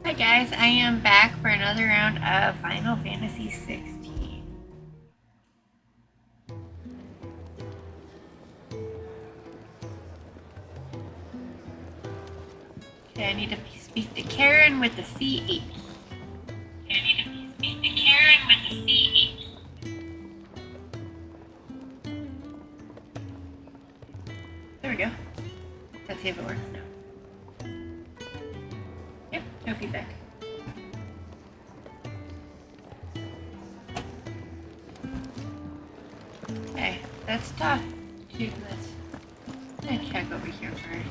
Hi guys, I am back for another round of Final Fantasy 16. Okay, I need to speak to Karen with the CH. There we go. Let's see if it works now. Yep, no feedback. Okay, let's talk to this. I'm gonna check over here first.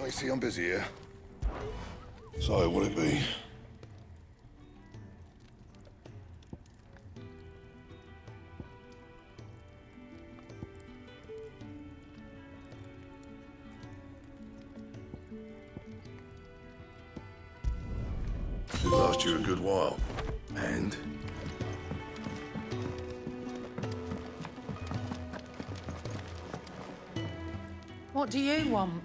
I see I'm busy here. So, what it be? It last you a good while. And? What do you want?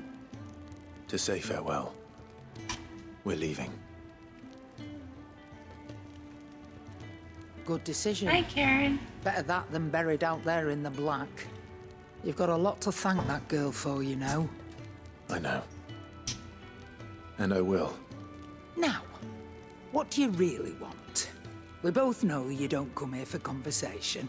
To say farewell. We're leaving. Good decision. Hi, Karen. Better that than buried out there in the black. You've got a lot to thank that girl for, you know. I know. And I will. Now, what do you really want? We both know you don't come here for conversation.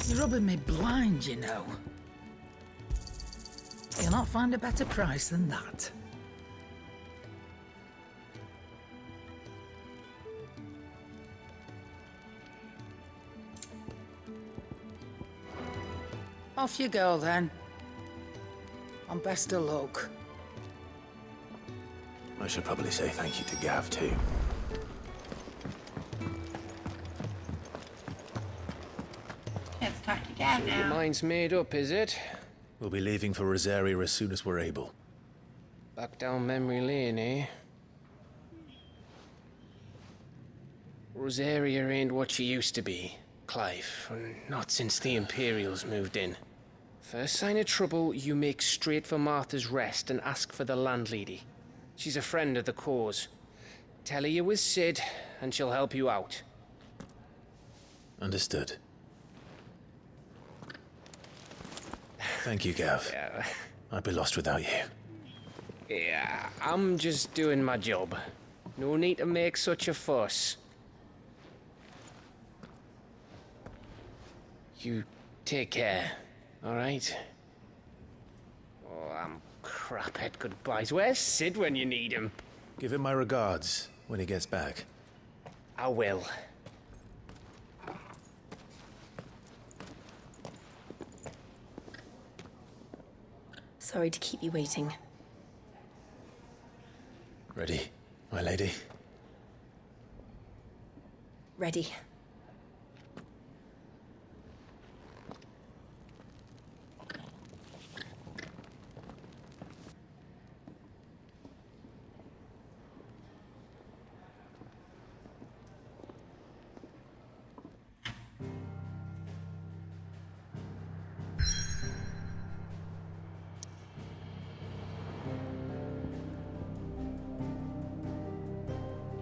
You're rubbing me blind, you know. You'll not find a better price than that. Off you go, then. And best of luck. I should probably say thank you to Gav, too. Let's talk to Gav So now. your mind's made up, is it? We'll be leaving for Rosaria as soon as we're able. Back down memory lane, eh? Rosaria ain't what she used to be, Clive. Not since the Imperials moved in. First sign of trouble, you make straight for Martha's Rest and ask for the landlady. She's a friend of the cause. Tell her you're with Sid, and she'll help you out. Understood. Thank you, Gav. Yeah, I'd be lost without you. yeah, I'm just doing my job. No need to make such a fuss. You take care, all right? Oh, I'm crap at goodbyes. Where's Sid when you need him? Give him my regards when he gets back. I will. Sorry to keep you waiting. Ready, my lady? Ready.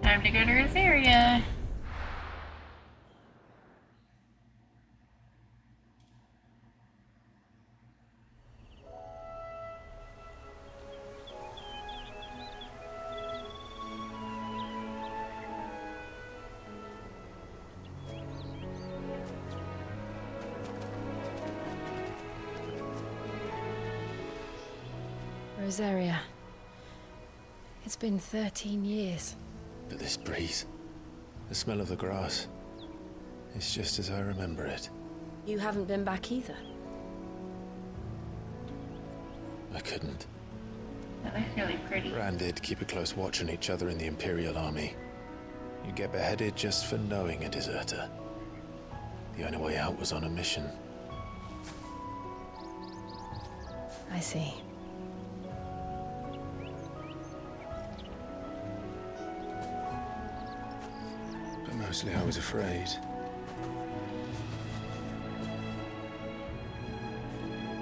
Time to go to Rosaria. Rosaria. It's been 13 years. But this breeze, the smell of the grass, it's just as I remember it. You haven't been back either. I couldn't. That looks really pretty. Rand did keep a close watch on each other in the Imperial Army. You get beheaded just for knowing a deserter. The only way out was on a mission. I see. But mostly I was afraid.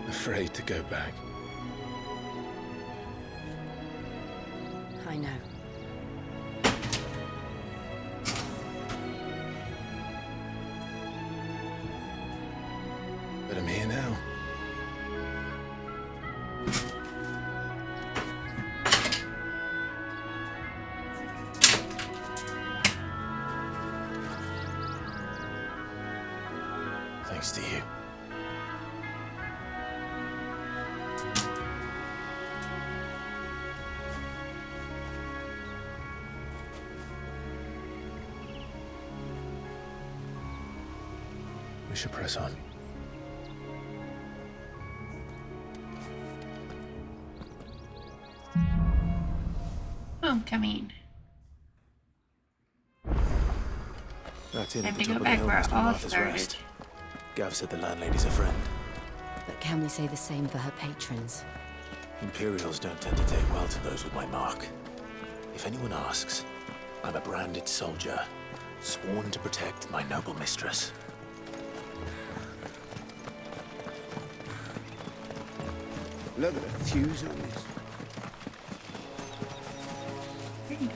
Afraid to go back. I know. But I'm here now. Thanks to you. We should press on. Homecoming. That inn at Time the to top go of the back hill where must it be all Martha's started. Rest. Gav said the landlady's a friend. But can we say the same for her patrons? Imperials don't tend to take well to those with my mark. If anyone asks, I'm a branded soldier, sworn to protect my noble mistress. Look at the fuse on this. There you go.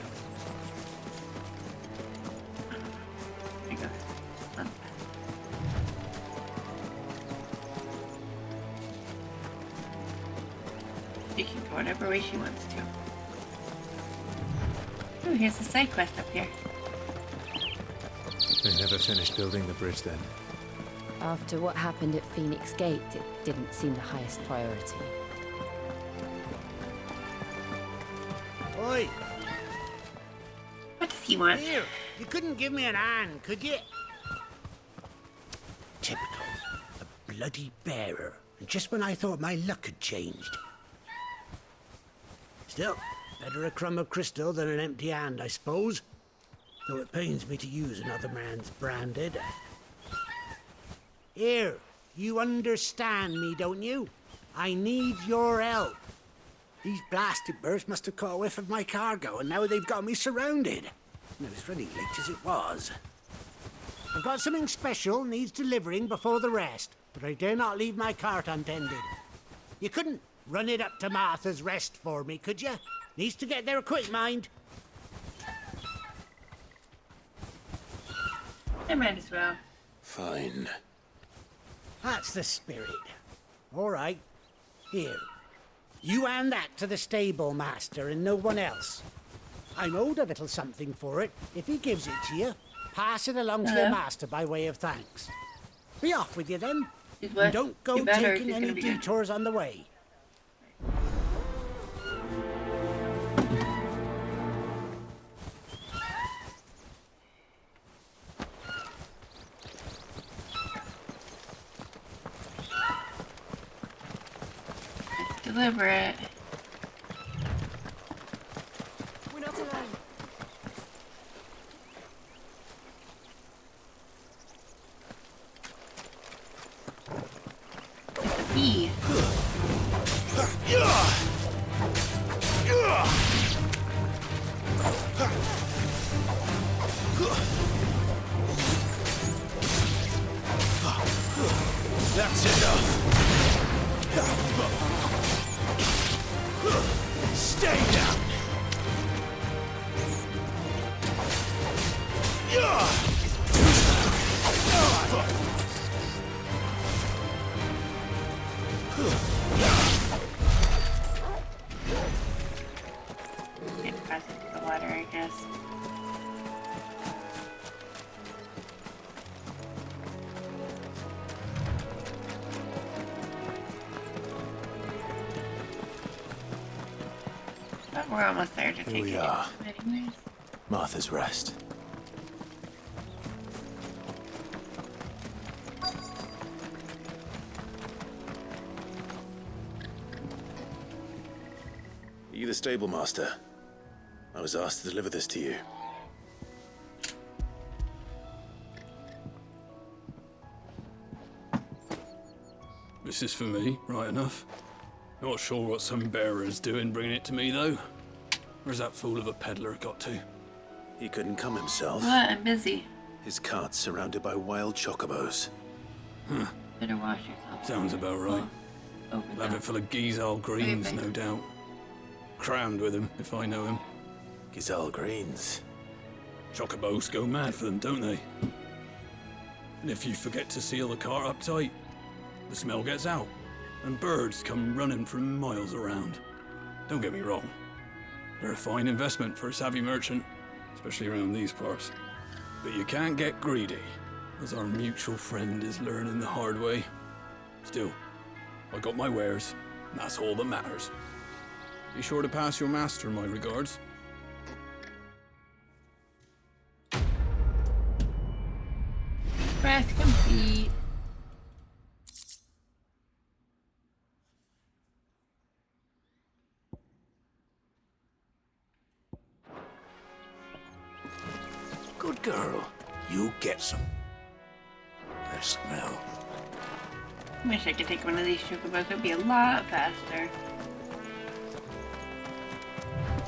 There you go. On. She can go whatever way she wants to. Oh, here's a side quest up here. They never finished building the bridge then. After what happened at Phoenix Gate, it didn't seem the highest priority. Oi, What does he want? here, you couldn't give me an hand, could you? Typical. A bloody bearer. And just when I thought my luck had changed. Still, better a crumb of crystal than an empty hand, I suppose. Though it pains me to use another man's branded. Here, you understand me, don't you? I need your help. These blasted birds must have caught a whiff of my cargo, and now they've got me surrounded. And it was running late as it was. I've got something special needs delivering before the rest, but I dare not leave my cart untended. You couldn't run it up to Martha's Rest for me, could you? Needs to get there quick, mind. I might as well. Fine. That's the spirit. All right. Here. You hand that to the stable master and no one else. I'm owed a little something for it. If he gives it to you, pass it along to your master by way of thanks. Be off with you then. She's what? And don't go You better, taking she's any gonna be good. detours on the way. Deliver it. We're not alone. It's a bee. That's enough! Stay down! Get past the water, I guess. But we're almost there to take we it are. anyways. Martha's Rest. Are you the stable master? I was asked to deliver this to you. This is for me, right enough. Not sure what some bearer's doing bringing it to me, though. Where's that fool of a peddler got to? He couldn't come himself. What? I'm busy. His cart's surrounded by wild chocobos. Better wash yourself. Sounds about right. Over He'll have that. it full of Gizal greens, Okay. no doubt. Crammed with him, if I know him. Gizal greens. Chocobos go mad for them, don't they? And if you forget to seal the cart up tight, the smell gets out, and birds come running from miles around. Don't get me wrong. They're a fine investment for a savvy merchant, especially around these parts. But you can't get greedy, as our mutual friend is learning the hard way. Still, I got my wares, and that's all that matters. Be sure to pass your master my regards. Quest complete. Good girl. You get some. The smell. Wish I could take one of these chocobos. It'd be a lot faster.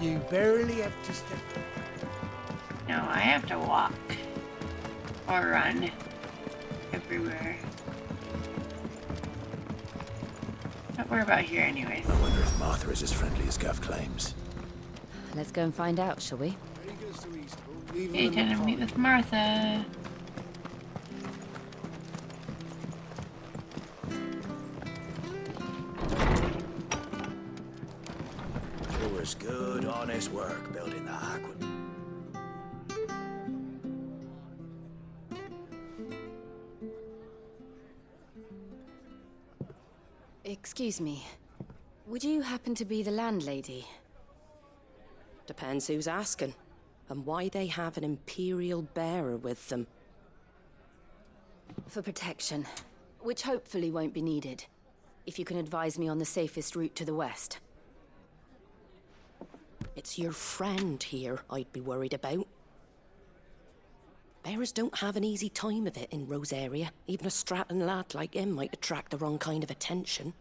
You barely have to step. No, I have to walk. Or run. Everywhere. Don't worry about here anyways. I wonder if Martha is as friendly as Gav claims. Let's go and find out, shall we? Okay, time to meet with Martha. It was good, honest work building the aqueduct. Excuse me. Would you happen to be the landlady? Depends who's asking, and why they have an Imperial bearer with them. For protection, which hopefully won't be needed. If you can advise me on the safest route to the west. It's your friend here I'd be worried about. Bearers don't have an easy time of it in Rosaria. Even a Stratton lad like him might attract the wrong kind of attention.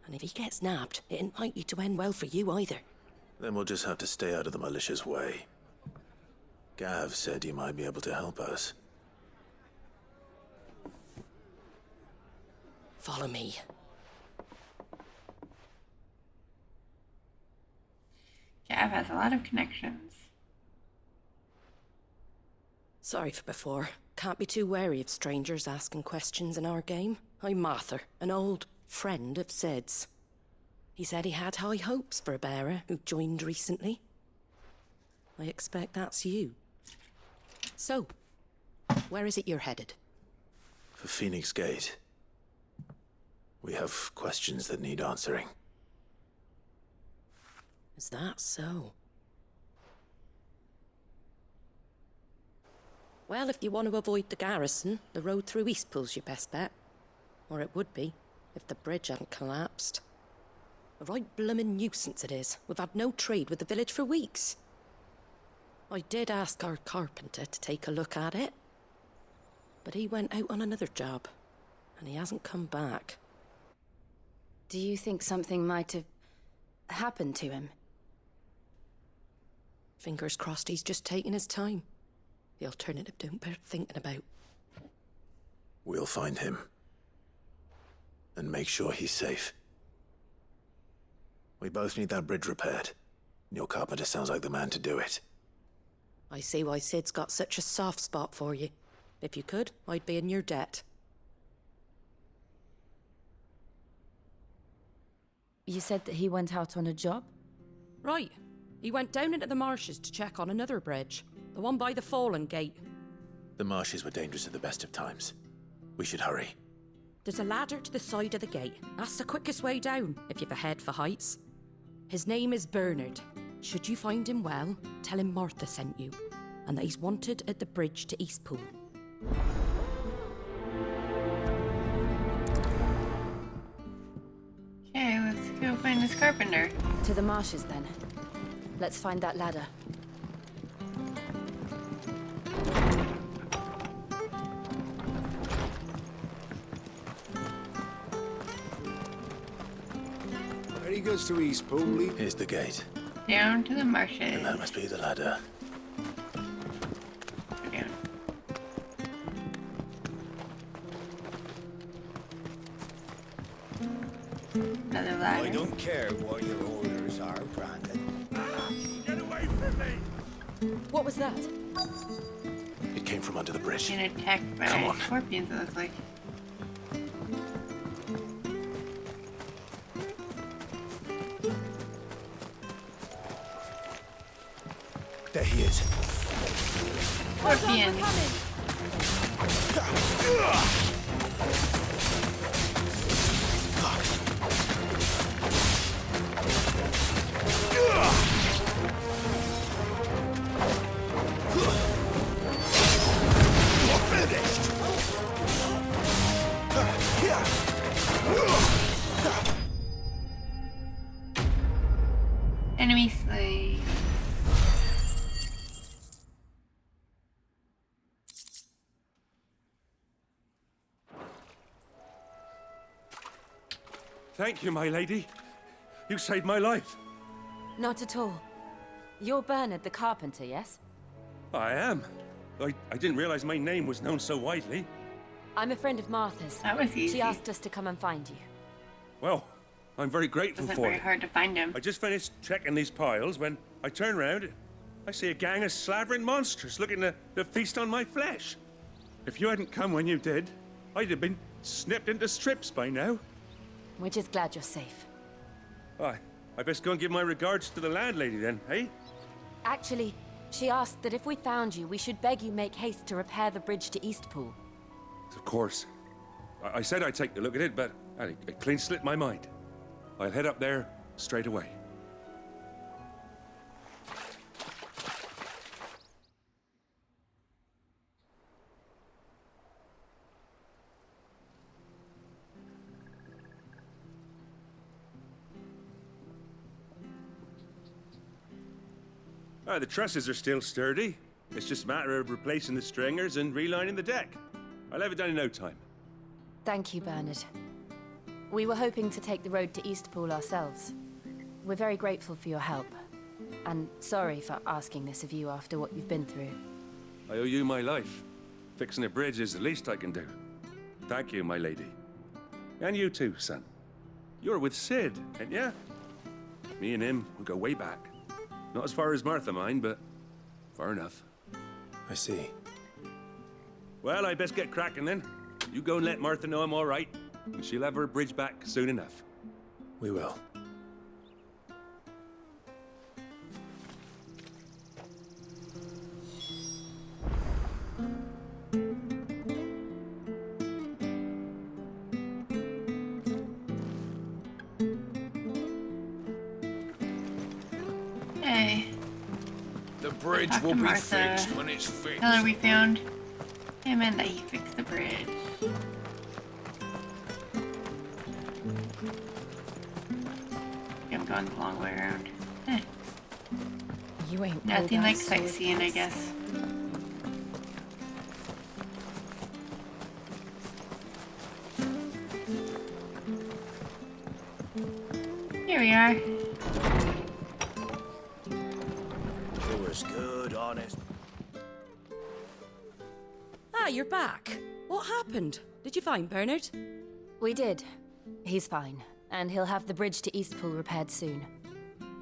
And if he gets nabbed, it ain't likely to end well for you either. Then we'll just have to stay out of the malicious way. Gav said he might be able to help us. Follow me. Gav has a lot of connections. Sorry for before. Can't be too wary of strangers asking questions in our game. I'm Martha, an old friend of Sid's. He said he had high hopes for a bearer who joined recently. I expect that's you. So, where is it you're headed? For Phoenix Gate. We have questions that need answering. Is that so? Well, if you want to avoid the garrison, the road through Eastpool's your best bet. Or it would be, if the bridge hadn't collapsed. A right bloomin' nuisance it is. We've had no trade with the village for weeks. I did ask our carpenter to take a look at it. But he went out on another job, and he hasn't come back. Do you think something might have happened to him? Fingers crossed he's just taking his time. The alternative don't bear thinking about. We'll find him. And make sure he's safe. We both need that bridge repaired. Your carpenter sounds like the man to do it. I see why Sid's got such a soft spot for you. If you could, I'd be in your debt. You said that he went out on a job? Right. He went down into the marshes to check on another bridge. The one by the Fallen Gate. The marshes were dangerous at the best of times. We should hurry. There's a ladder to the side of the gate. That's the quickest way down, if you've a head for heights. His name is Bernard. Should you find him well, tell him Martha sent you, and that he's wanted at the bridge to Eastpool. Okay, let's go find this carpenter. To the marshes, then. Let's find that ladder. Very good to Eastpool. Here's the gate. Down to the marshes. And that must be the ladder. Go down. Another I ladder. don't care what your orders are, Brandon. Get away from me! What was that? It came from under the bridge. Being attacked by Come on. scorpions, it looks like. There he is. Scorpions. Enemy slain. Thank you, my lady. You saved my life. Not at all. You're Bernard the carpenter, yes? I am. I didn't realize my name was known so widely. I'm a friend of Martha's. That was easy. She asked us to come and find you. Well, I'm very grateful Wasn't for very it. hard to find him. I just finished checking these piles when I turn round. I see a gang of slavering monsters looking to feast on my flesh. If you hadn't come when you did, I'd have been snipped into strips by now. We're just glad you're safe. I best go and give my regards to the landlady then, eh? Actually, she asked that if we found you, we should beg you make haste to repair the bridge to Eastpool. Of course. I said I'd take a look at it, but it clean slipped my mind. I'll head up there straight away. The trusses are still sturdy. It's just a matter of replacing the stringers and relining the deck. I'll have it done in no time. Thank you, Bernard. We were hoping to take the road to Eastpool ourselves. We're very grateful for your help. And sorry for asking this of you after what you've been through. I owe you my life. Fixing a bridge is the least I can do. Thank you, my lady. And you too, son. You're with Sid, ain't ya? Me and him, we go way back. Not as far as Martha, mind, but far enough. I see. Well, I best get cracking then. You go and let Martha know I'm all right, and she'll have her bridge back soon enough. We will. Hey. The bridge Talk to will be Martha. fixed when it's fixed. Tell her we found him and that he fixed the bridge. I'm going the long way around. Eh, You ain't nothing pulled like out sword sightseeing, I cuts. guess. Here we are. It was good, honest. Ah, you're back. What happened? Did you find Bernard? We did. He's fine. And he'll have the bridge to Eastpool repaired soon.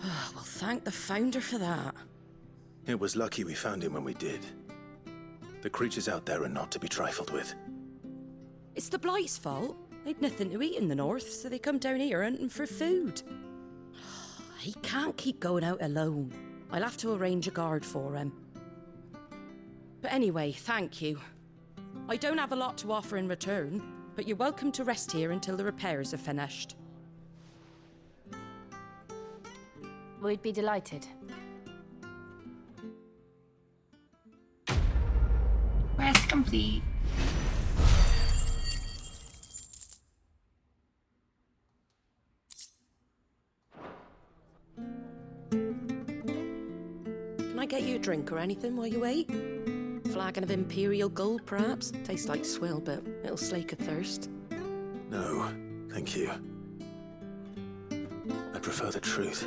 Well, thank the Founder for that. It was lucky we found him when we did. The creatures out there are not to be trifled with. It's the Blight's fault. They'd nothing to eat in the north, so they come down here hunting for food. He can't keep going out alone. I'll have to arrange a guard for him. But anyway, thank you. I don't have a lot to offer in return, but you're welcome to rest here until the repairs are finished. We'd be delighted. Rest complete. Can I get you a drink or anything while you wait? Flagon of Imperial Gold, perhaps? Tastes like swill, but it'll slake a thirst. No, thank you. prefer the truth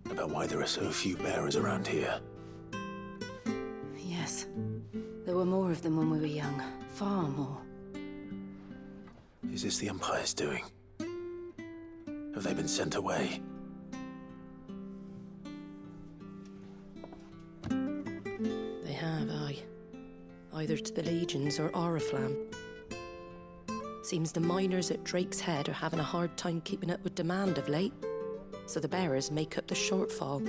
about why there are so few bearers around here. Yes. There were more of them when we were young. Far more. Is this the Empire's doing? Have they been sent away? They have, aye. Either to the Legions or Oriflamme. Seems the miners at Drake's Head are having a hard time keeping up with demand of late, so the bearers make up the shortfall.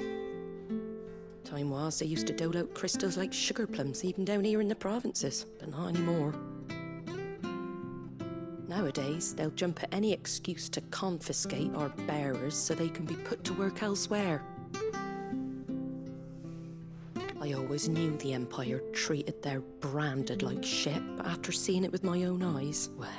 Time was they used to dole out crystals like sugar plums even down here in the provinces, but not anymore. Nowadays, they'll jump at any excuse to confiscate our bearers so they can be put to work elsewhere. I always knew the Empire treated their branded like shit, but after seeing it with my own eyes, well...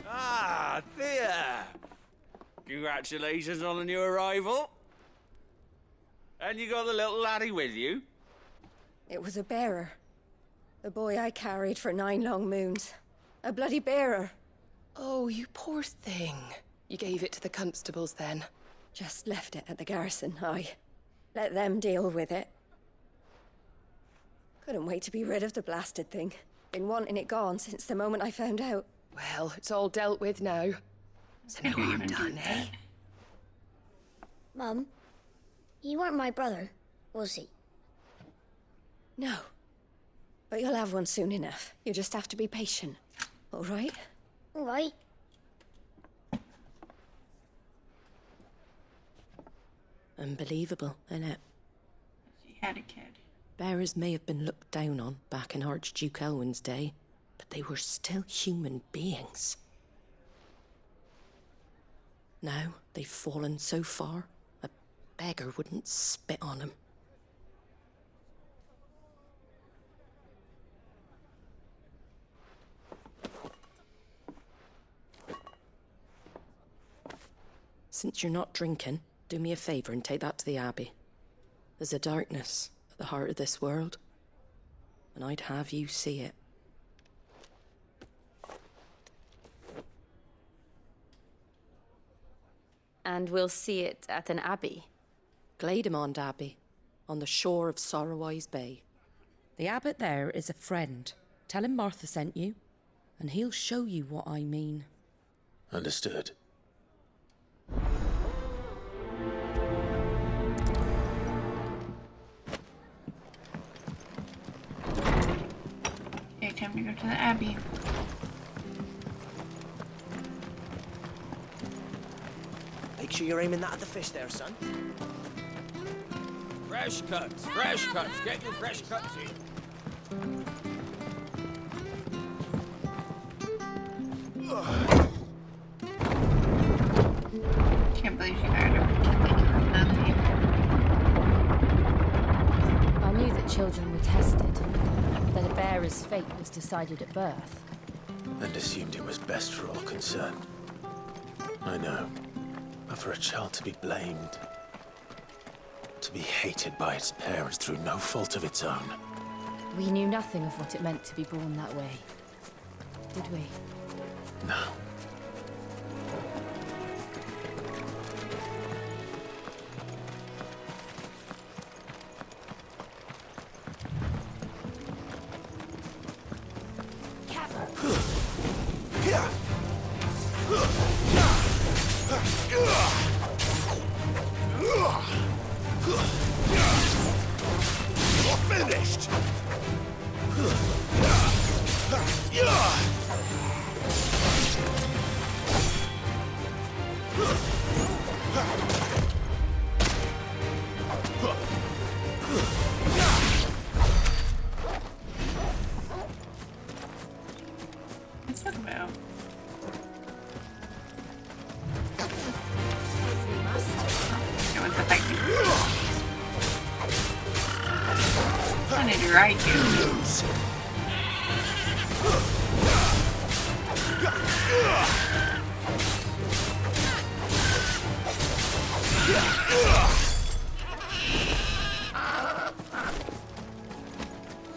Ah, Thea! Congratulations on the new arrival. And you got the little laddie with you? It was a bearer. The boy I carried for 9 long moons. A bloody bearer. Oh, you poor thing. You gave it to the constables then? Just left it at the garrison, aye. Let them deal with it. Couldn't wait to be rid of the blasted thing. Been wanting it gone since the moment I found out. Well, it's all dealt with now. So no harm done, eh? Mum, he weren't my brother, was he? No. But you'll have one soon enough. You just have to be patient. All right? All right. Unbelievable, innit? She had a kid. Bearers may have been looked down on back in Archduke Elwin's day, but they were still human beings. Now they've fallen so far, a beggar wouldn't spit on them. Since you're not drinking, do me a favour and take that to the Abbey. There's a darkness at the heart of this world, and I'd have you see it. And we'll see it at an abbey? Glademond Abbey, on the shore of Sorrowwise Bay. The abbot there is a friend. Tell him Martha sent you, and he'll show you what I mean. Understood. Okay, time to go to the Abbey. Make sure you're aiming that at the fish there, son. Fresh cuts, fresh cuts. Get your fresh cuts in. Can't believe you hired a kid like you for nothing. I knew that children were tested, that a bearer's fate was decided at birth. And assumed it was best for all concerned. I know. But for a child to be blamed, to be hated by its parents through no fault of its own. We knew nothing of what it meant to be born that way, did we? No. Finished! What's that about? It was affecting. I need to ride you.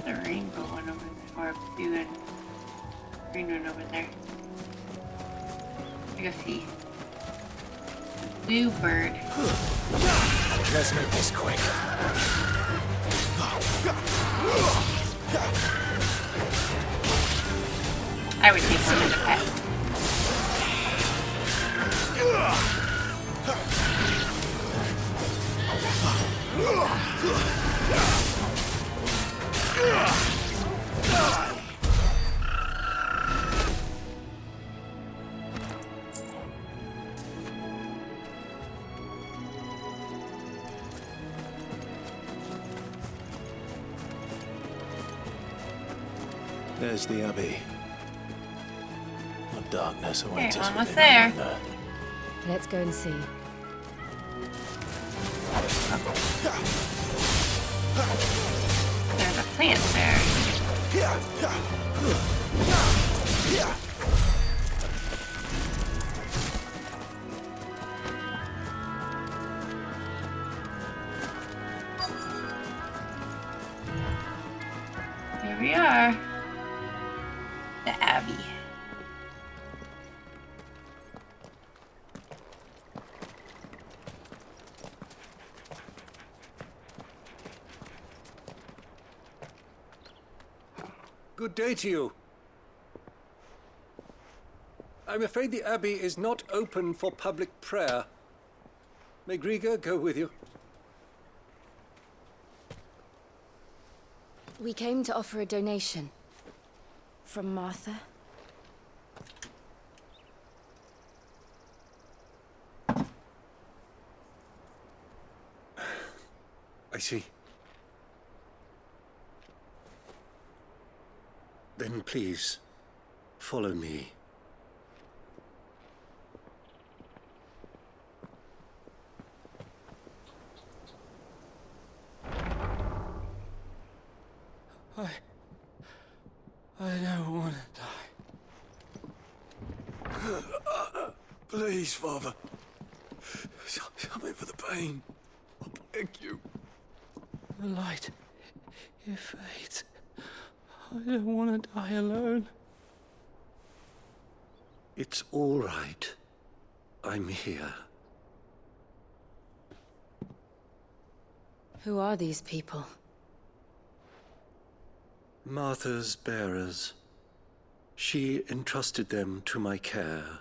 The rainbow one over there, or doing. green one over there. I go see. Blue bird. Let's make this quick. I would take one as a pet. There's the Abbey. What darkness awaits us almost within, I there. wonder. Let's go and see. There's a plant there. Here we are. The Abbey. Good day to you. I'm afraid the Abbey is not open for public prayer. May Griga go with you? We came to offer a donation. From Martha. I see. Then please, follow me. I don't want to die. Please, Father. Help me for the pain. I beg you. The light, it fades. I don't want to die alone. It's all right. I'm here. Who are these people? Martha's bearers. She entrusted them to my care,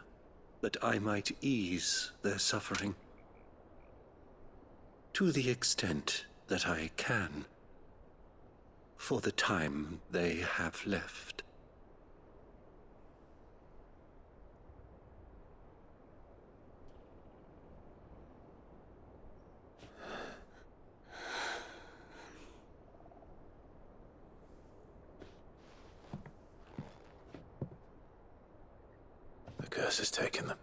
that I might ease their suffering. To the extent that I can, for the time they have left. The curse has taken them.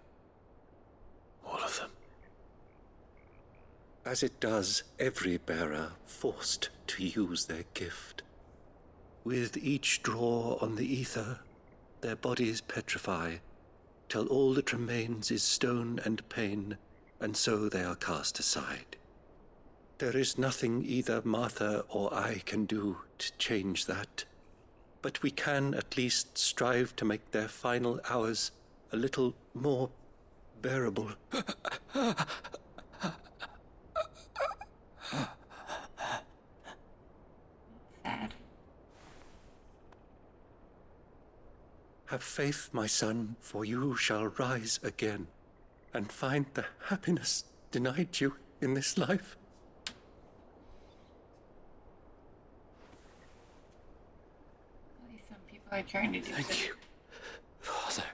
All of them. As it does every bearer forced to use their gift. With each draw on the ether, their bodies petrify, till all that remains is stone and pain, and so they are cast aside. There is nothing either Martha or I can do to change that, but we can at least strive to make their final hours a little more bearable. Sad. Have faith, my son, for you shall rise again and find the happiness denied you in this life. At least some people are trying to do Thank you, Father.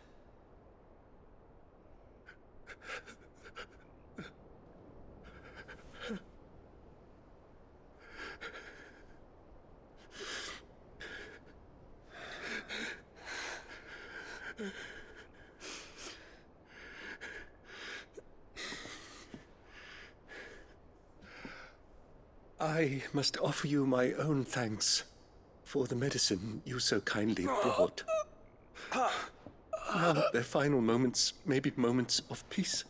I must offer you my own thanks for the medicine you so kindly brought. Now their final moments may be moments of peace.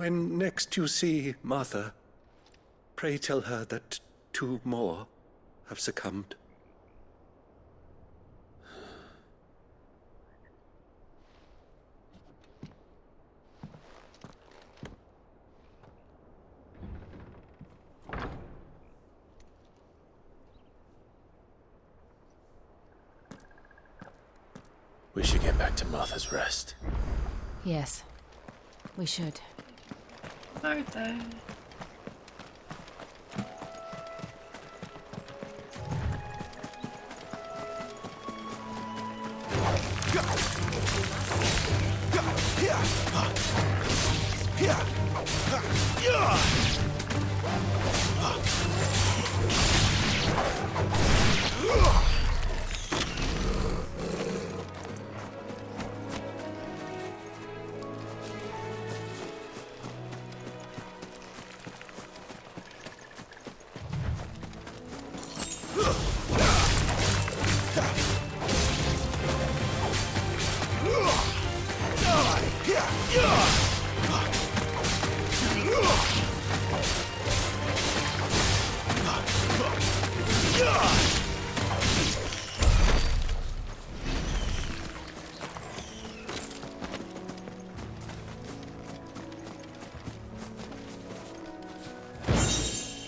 When next you see Martha, pray tell her that 2 more have succumbed. We should get back to Martha's Rest. Yes, we should. Martha.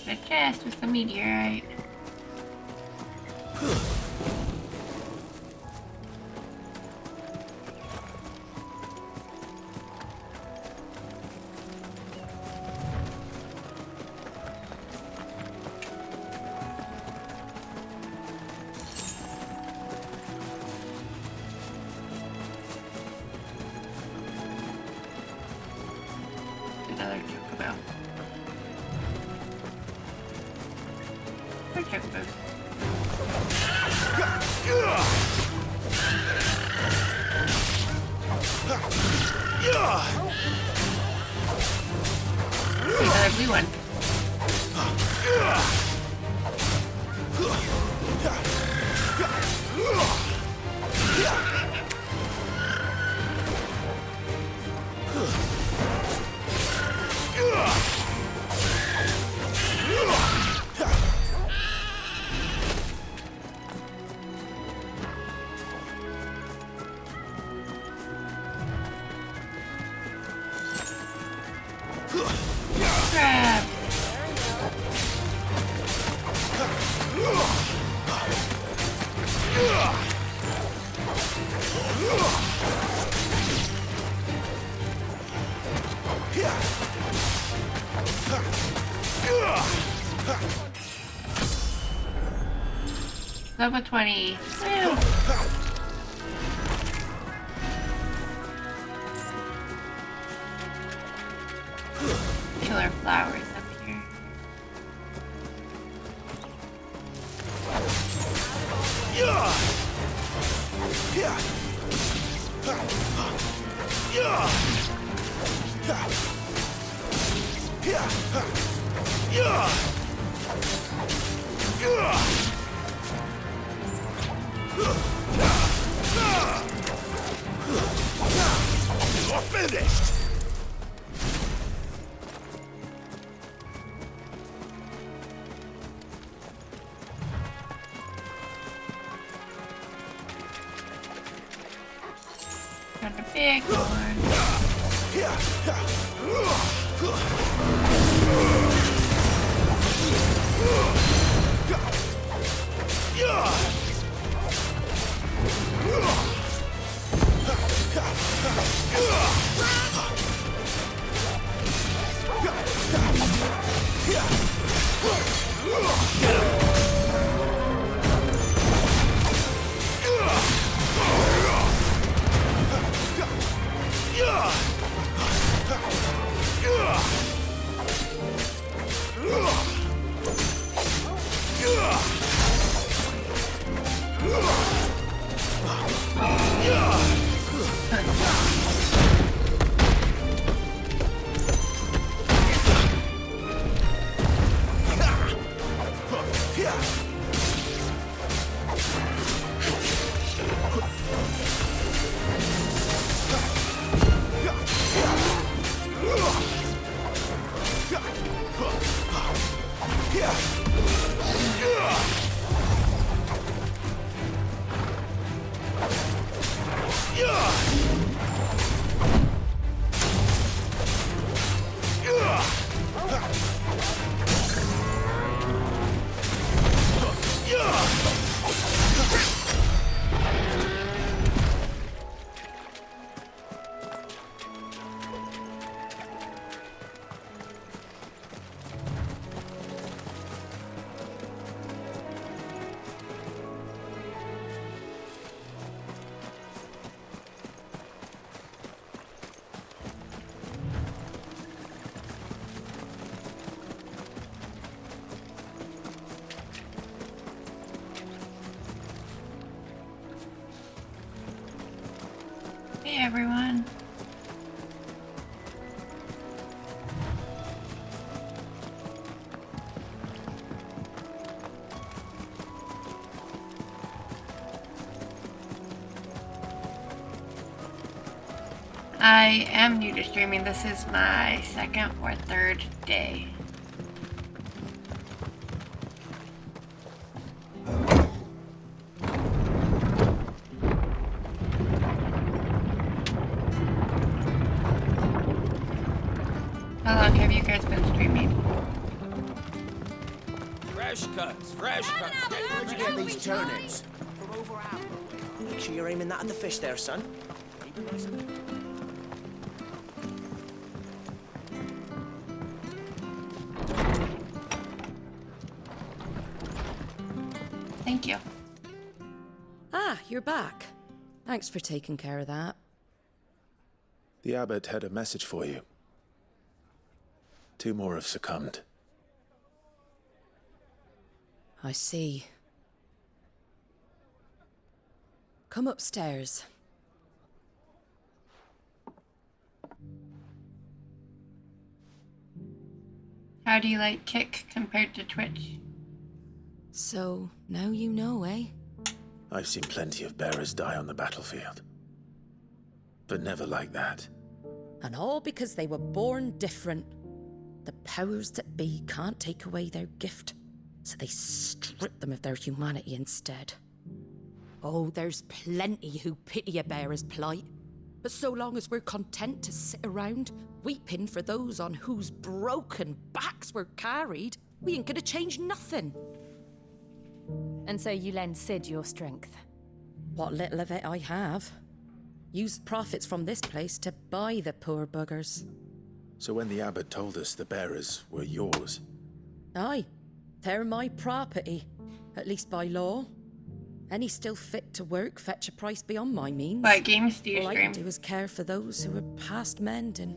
The chest with the meteorite. Another chocobo. Or chocobos. Another blue one. Crap. Level 20. Woo. Killer flowers up here. You're finished! Got a big one. Hey everyone. I am new to streaming. This is my second or third day. How long have you guys been streaming? Fresh cuts, fresh cuts. Where'd you get these turnips? From over Amber. Make sure you're aiming that at the fish there, son. Keep it nice and... Thank you. Ah, you're back. Thanks for taking care of that. The abbot had a message for you. 2 more have succumbed. I see. Come upstairs. How do you like Kick compared to Twitch? So, now you know, eh? I've seen plenty of bearers die on the battlefield. But never like that. And all because they were born different. The powers that be can't take away their gift, so they strip them of their humanity instead. Oh, there's plenty who pity a bearer's plight. But so long as we're content to sit around, weeping for those on whose broken backs we're carried, we ain't gonna change nothing. And so you lend Sid your strength? What little of it I have. Used profits from this place to buy the poor buggers. So when the abbot told us the bearers were yours... Aye, they're my property, at least by law. Any still fit to work fetch a price beyond my means. What games do you All I stream? can do is care for those who are past mending.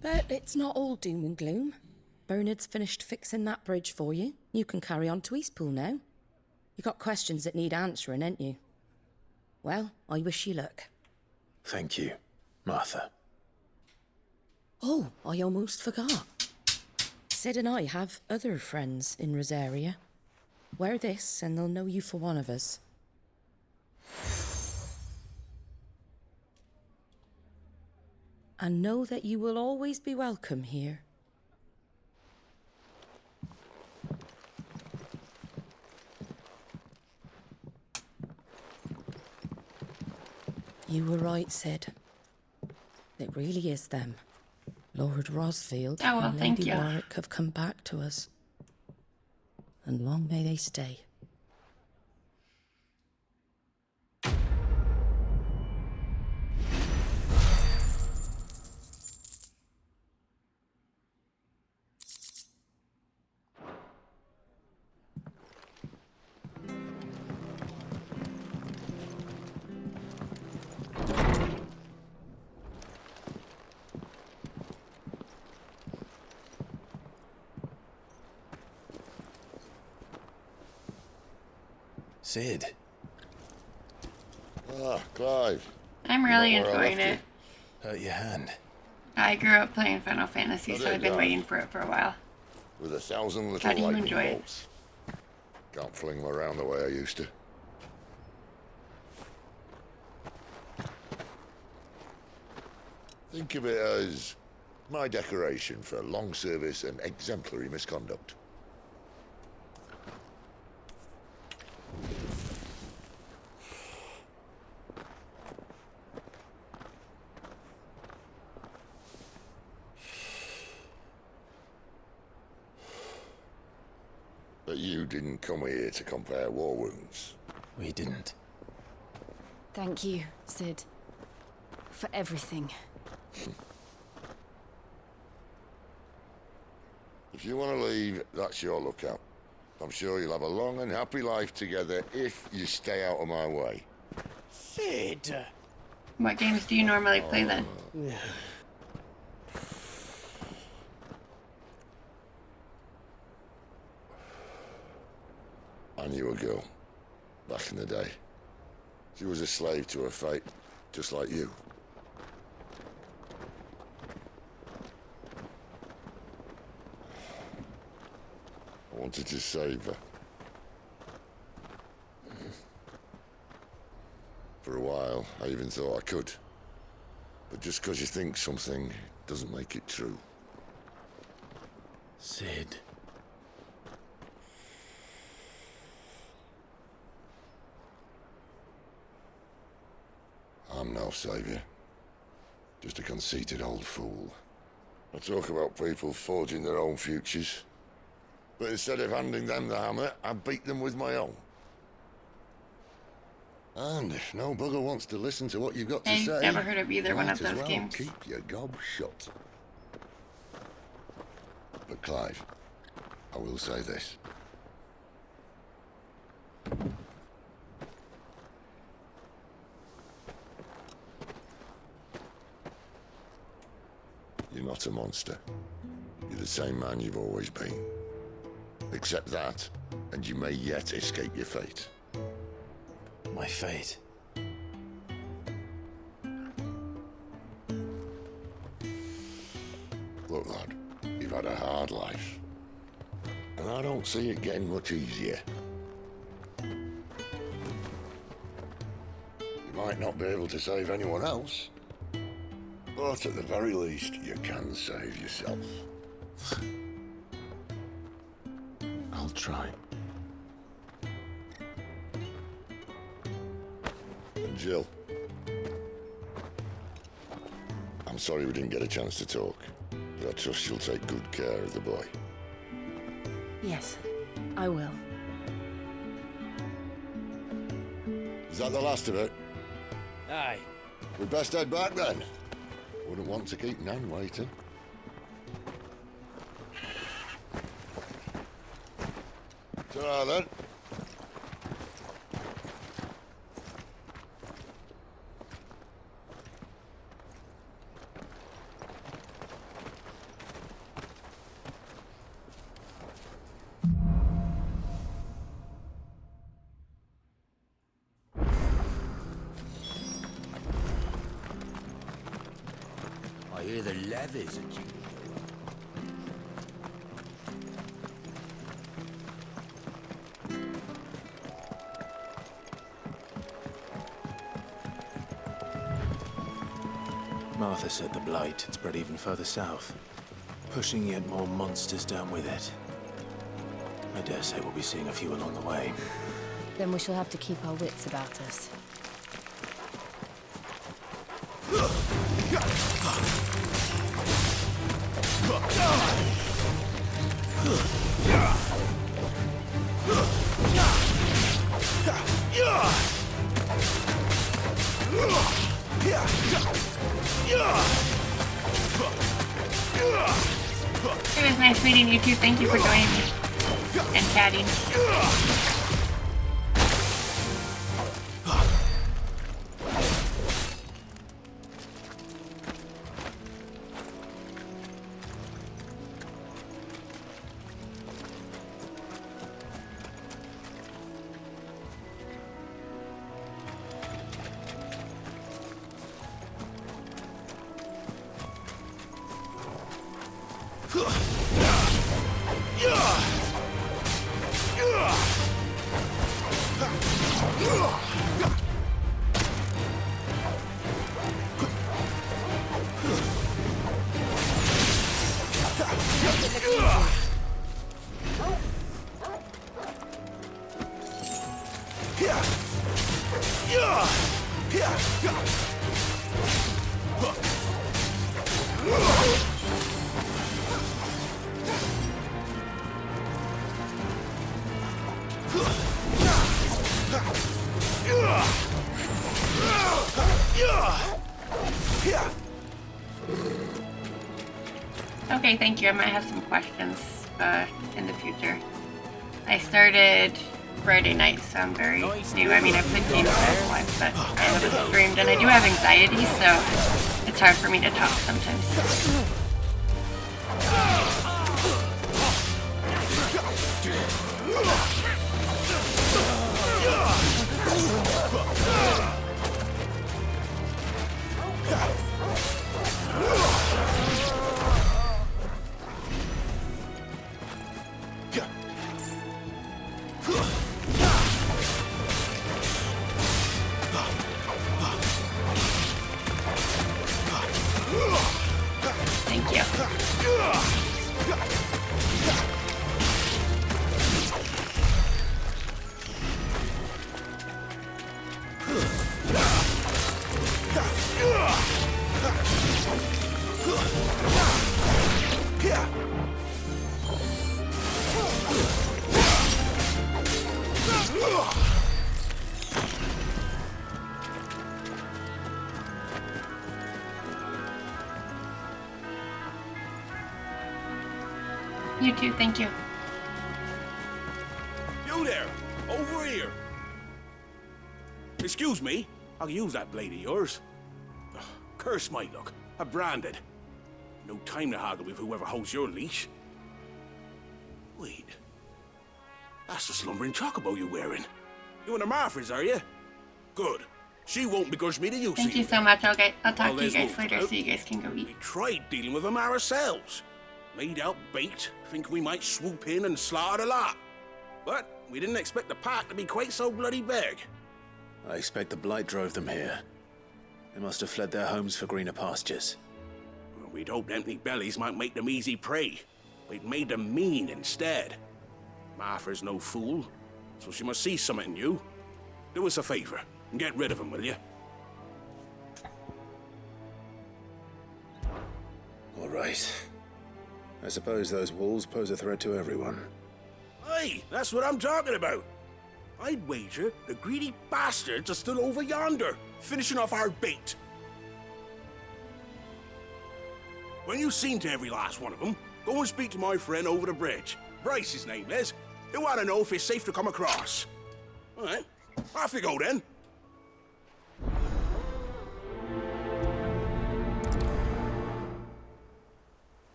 But it's not all doom and gloom. Bernard's finished fixing that bridge for you. You can carry on to Eastpool now. You got questions that need answering, ain't you? Well, I wish you luck. Thank you, Martha. Oh, I almost forgot. Sid and I have other friends in Rosaria. Wear this and they'll know you for one of us. And know that you will always be welcome here. You were right, Sid. It really is them. Lord Rosfield Oh, well, and thank Lady you. Warwick have come back to us. And long may they stay. Sid. Ah, Clive. I'm really Not where I enjoying left it. Hurt your hand. I grew up playing Final Fantasy, Oh, so there I've you been go. waiting for it for a while. With 1,000 little How do you lightning enjoy it? bolts. Can't fling them around the way I used to. Think of it as my decoration for long service and exemplary misconduct. But you didn't come here to compare war wounds. We didn't. Thank you, Sid. For everything. If you want to leave, that's your lookout. I'm sure you'll have a long and happy life together if you stay out of my way. Sid! What games do you normally play then? I knew a girl. back in the day. She was a slave to her fate, just like you. I wanted to save her. For a while, I even thought I could. But just because you think something doesn't make it true. Sid. I'm no savior. Just a conceited old fool. I talk about people forging their own futures. But instead of handing them the hammer, I beat them with my own. And if no bugger wants to listen to what you've got to I've say... never heard of either one of might as those well games. keep your gob shut. But Clive, I will say this. You're not a monster. You're the same man you've always been. Accept that, and you may yet escape your fate. My fate? Look, lad, you've had a hard life. And I don't see it getting much easier. You might not be able to save anyone else, but at the very least, you can save yourself. I'll try. And Jill, I'm sorry we didn't get a chance to talk, but I trust you'll take good care of the boy. Yes, I will. Is that the last of it? Aye. We'd best head back then. Wouldn't want to keep Nan waiting. Ta-ra then. I hear the levies are due. Martha said the blight had spread even further south, pushing yet more monsters down with it. I dare say we'll be seeing a few along the way. Then we shall have to keep our wits about us. It was nice meeting you too. Thank you for joining me and chatting. Okay, thank you. I might have some questions in the future. I started Friday night, so I'm very new. I mean, I've played games my whole life, but I haven't streamed, and I do have anxiety, so it's hard for me to talk sometimes. You too, thank you. You there! Over here! Excuse me, I'll use that blade of yours. Ugh, curse my luck. I'm branded. No time to haggle with whoever holds your leash. Wait. That's the slumbering chocobo you're wearing. You and the Marfors, are you? Good. She won't begrudge me the use Thank of you so much. I'll talk to you there's guys wolves later out. so you guys can go eat. We tried dealing with them ourselves. Laid out bait, thinking we might swoop in and slaughter the lot. But we didn't expect the pack to be quite so bloody big. I expect the Blight drove them here. They must have fled their homes for greener pastures. Well, we'd hoped empty bellies might make them easy prey. We'd made them mean instead. Martha's no fool, so she must see something in you. Do us a favor and get rid of them, will you? All right. I suppose those wolves pose a threat to everyone. Hey, that's what I'm talking about. I'd wager the greedy bastards are still over yonder, finishing off our bait. When you've seen to every last one of them, go and speak to my friend over the bridge. Bryce, his name is. He'll want to know if it's safe to come across. All right, off you go then.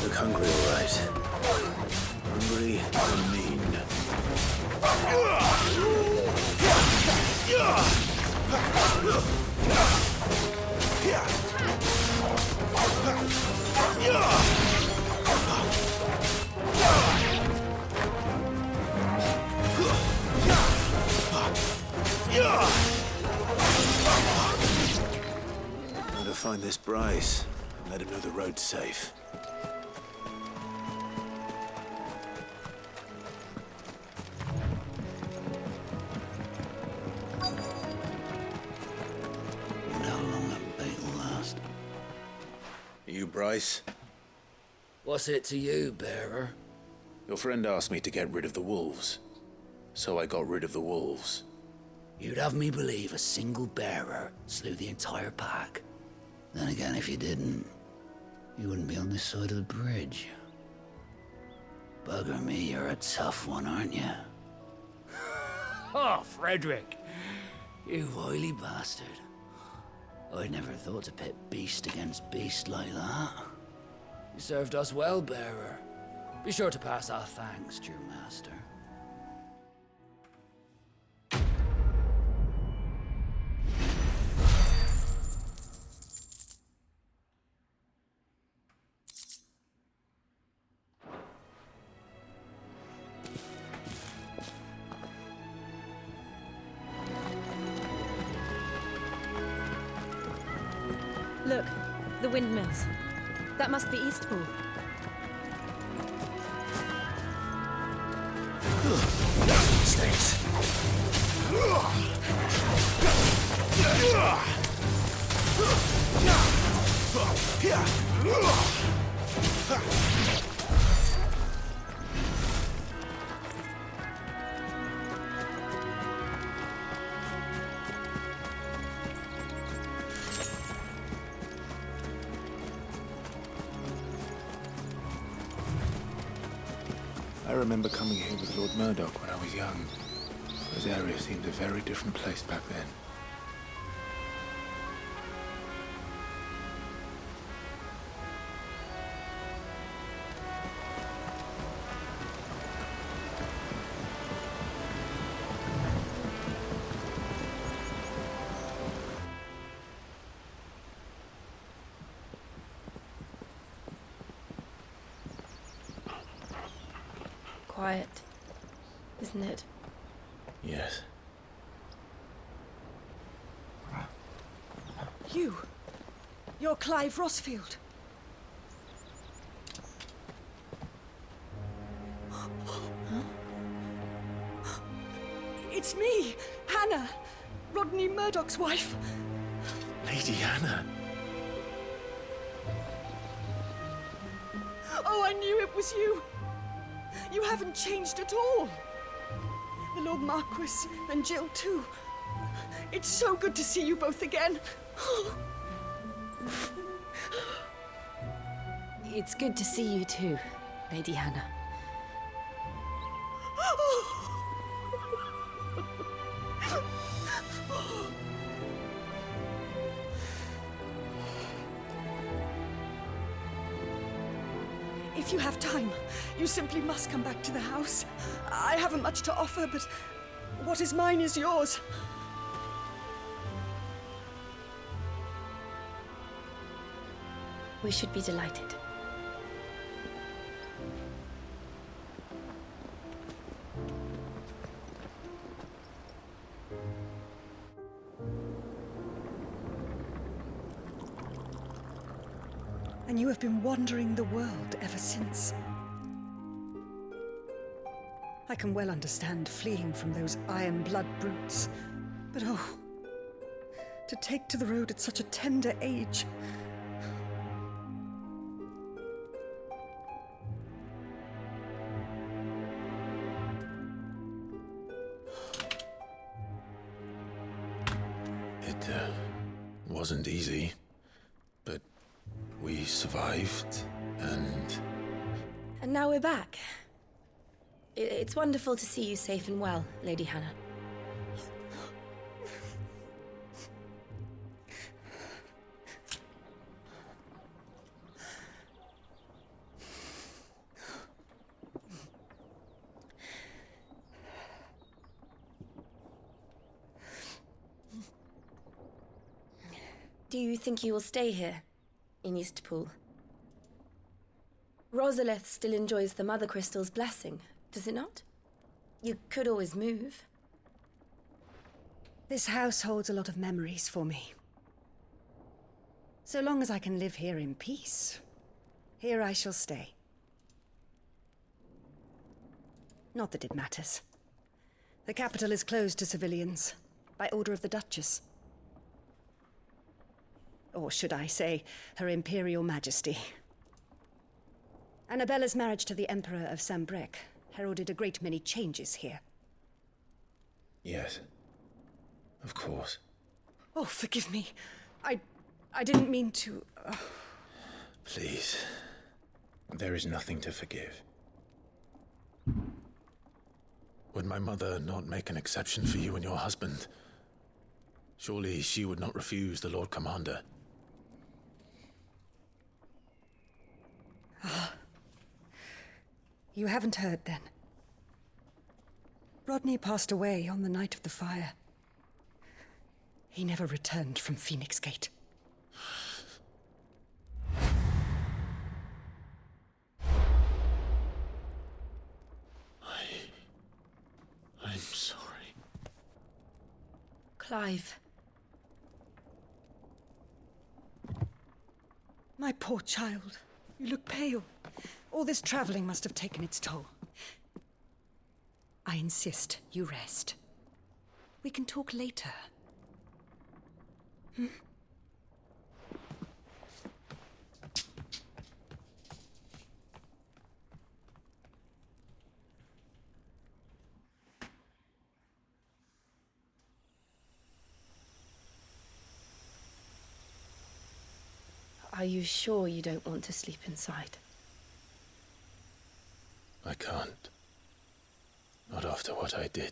Look hungry, all right. Hungry and mean. Gotta find this Bryce and let him know the road's safe. You, Bryce? What's it to you, bearer? Your friend asked me to get rid of the wolves. So I got rid of the wolves. You'd have me believe a single bearer slew the entire pack. Then again, if you didn't, you wouldn't be on this side of the bridge. Bugger me, you're a tough one, aren't you? Oh, Frederick! You wily bastard. I'd never thought to pit beast against beast like that. You served us well, bearer. Be sure to pass our thanks to your master. Look, the windmills. That must be Eastpool. Stinks. I remember coming here with Lord Murdoch when I was young. Those areas seemed a very different place back then. Quiet, isn't it? Yes. You're Clive Rossfield. It's me, Hannah, Rodney Murdoch's wife. Lady Hannah. Oh, I knew it was you. You haven't changed at all. The Lord Marquis and Jill too. It's so good to see you both again. It's good to see you too, Lady Hannah. If you have time, you simply must come back to the house. I haven't much to offer, but what is mine is yours. We should be delighted. And you have been wandering the world ever since. I can well understand fleeing from those iron blood brutes, but oh, to take to the road at such a tender age. It wasn't easy, but we survived, and... And now we're back. It's wonderful to see you safe and well, Lady Hannah. Do you think you will stay here, in Eastpool? Rosalith still enjoys the Mother Crystal's blessing, does it not? You could always move. This house holds a lot of memories for me. So long as I can live here in peace, here I shall stay. Not that it matters. The capital is closed to civilians, by order of the Duchess. Or should I say, Her Imperial Majesty. Annabella's marriage to the Emperor of Sambrec heralded a great many changes here. Yes. Of course. Oh, forgive me. I didn't mean to... Please. There is nothing to forgive. Would my mother not make an exception for you and your husband? Surely she would not refuse the Lord Commander. You haven't heard, then. Rodney passed away on the night of the fire. He never returned from Phoenix Gate. I'm sorry. Clive. My poor child. You look pale. All this traveling must have taken its toll. I insist you rest. We can talk later. Hmm? Are you sure you don't want to sleep inside? I can't. Not after what I did.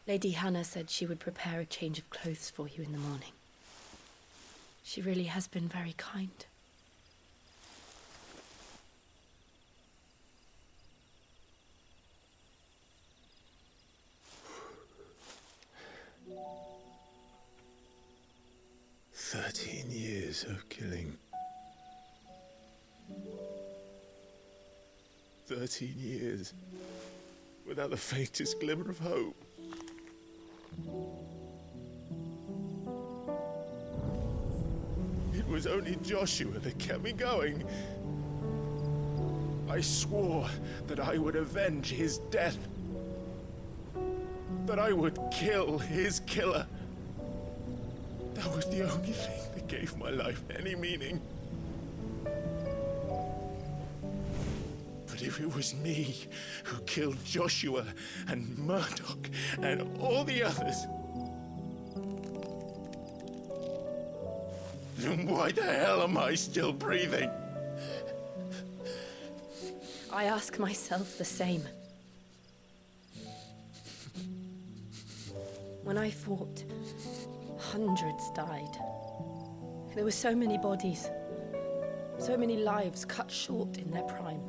Lady Hannah said she would prepare a change of clothes for you in the morning. She really has been very kind. "13 years of killing. 13 years without the faintest glimmer of hope. It was only Joshua that kept me going. I swore that I would avenge his death. That I would kill his killer. That was the only thing that gave my life any meaning. But if it was me who killed Joshua and Murdoch and all the others, then why the hell am I still breathing? I ask myself the same. When I fought, hundreds died. There were so many bodies, so many lives cut short in their prime.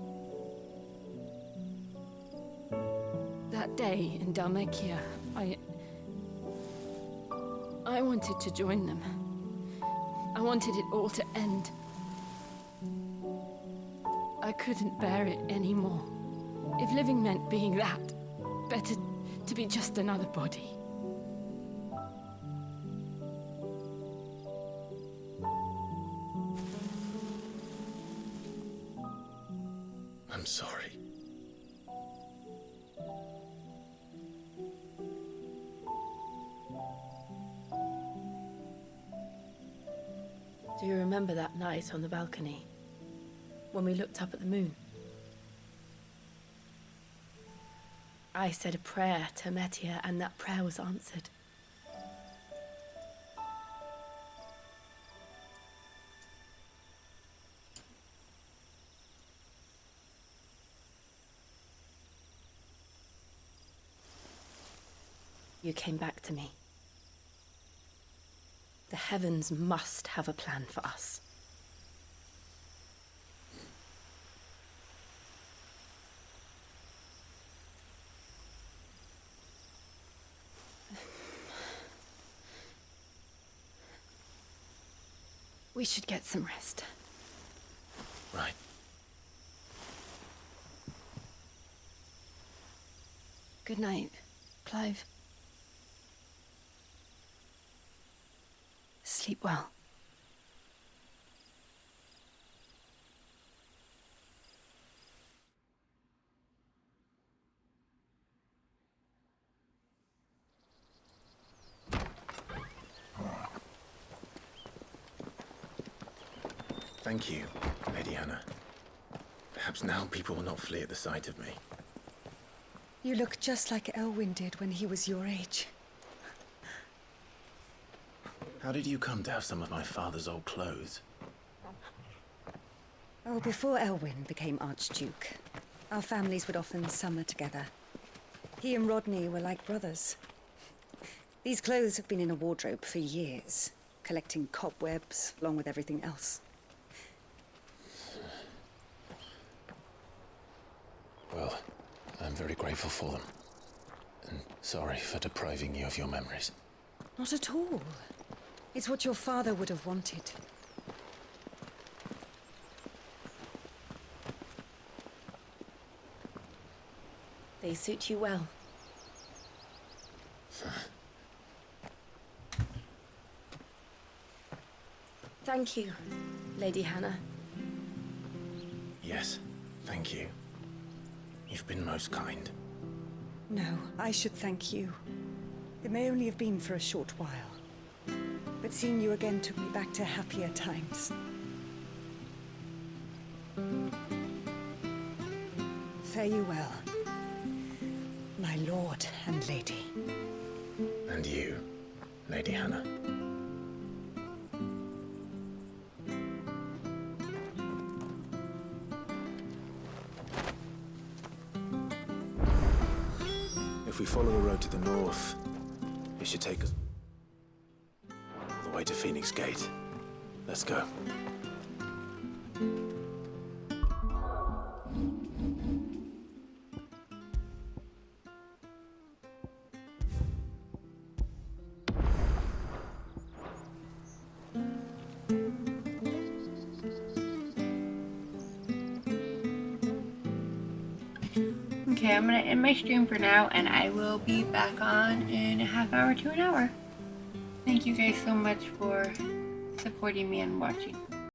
That day in Dhalmekia, I wanted to join them. I wanted it all to end. I couldn't bear it anymore. If living meant being that, better to be just another body. I'm sorry. Do you remember that night on the balcony? When we looked up at the moon? I said a prayer to Metia, and that prayer was answered. You came back to me. The heavens must have a plan for us. We should get some rest. Right. Good night, Clive. Sleep well. Thank you, Lady Hannah. Perhaps now people will not flee at the sight of me. You look just like Elwyn did when he was your age. How did you come to have some of my father's old clothes? Oh, before Elwyn became Archduke, our families would often summer together. He and Rodney were like brothers. These clothes have been in a wardrobe for years, collecting cobwebs along with everything else. Well, I'm very grateful for them. And sorry for depriving you of your memories. Not at all. It's what your father would have wanted. They suit you well. Thank you, Lady Hannah. Yes, thank you. You've been most kind. No, I should thank you. It may only have been for a short while, but seeing you again took me back to happier times. Fare you well, my lord and lady. And you, Lady Hannah. If we follow the road to the north, it should take us all the way to Phoenix Gate. Let's go. Okay, I'm gonna end my stream for now, and I will be back on in a half hour to an hour. Thank you guys so much for supporting me and watching.